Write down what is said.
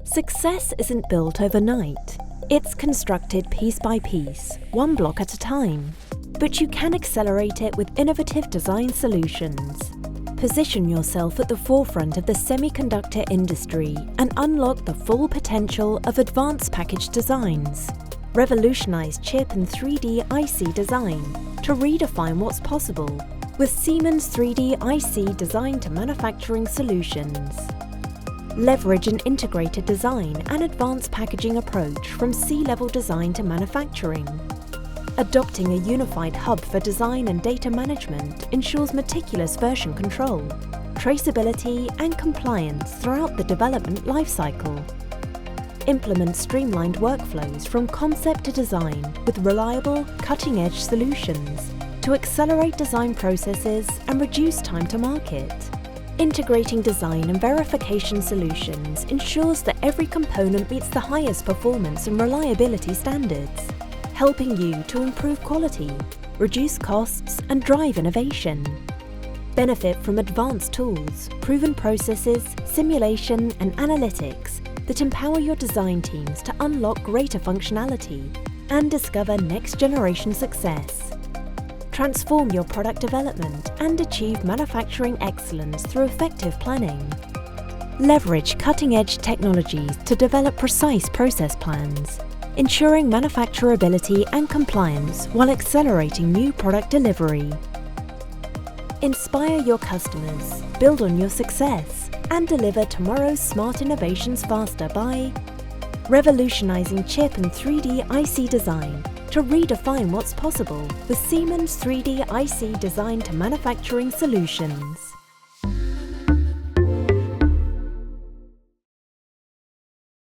Success isn't built overnight. It's constructed piece by piece, one block at a time. But you can accelerate it with innovative design solutions. Position yourself at the forefront of the semiconductor industry and unlock the full potential of advanced package designs. Revolutionize chip and 3D IC design to redefine what's possible with Siemens 3D IC design to manufacturing solutions. Leverage an integrated design and advanced packaging approach from C-level design to manufacturing. Adopting a unified hub for design and data management ensures meticulous version control, traceability and compliance throughout the development lifecycle. Implement streamlined workflows from concept to design with reliable, cutting-edge solutions to accelerate design processes and reduce time to market. Integrating design and verification solutions ensures that every component meets the highest performance and reliability standards, helping you to improve quality, reduce costs, and drive innovation. Benefit from advanced tools, proven processes, simulation, and analytics that empower your design teams to unlock greater functionality and discover next-generation success. Transform your product development and achieve manufacturing excellence through effective planning. Leverage cutting-edge technologies to develop precise process plans, ensuring manufacturability and compliance while accelerating new product delivery. Inspire your customers, build on your success, and deliver tomorrow's smart innovations faster by revolutionizing chip and 3D IC design to redefine what's possible with Siemens 3D IC design to manufacturing solutions.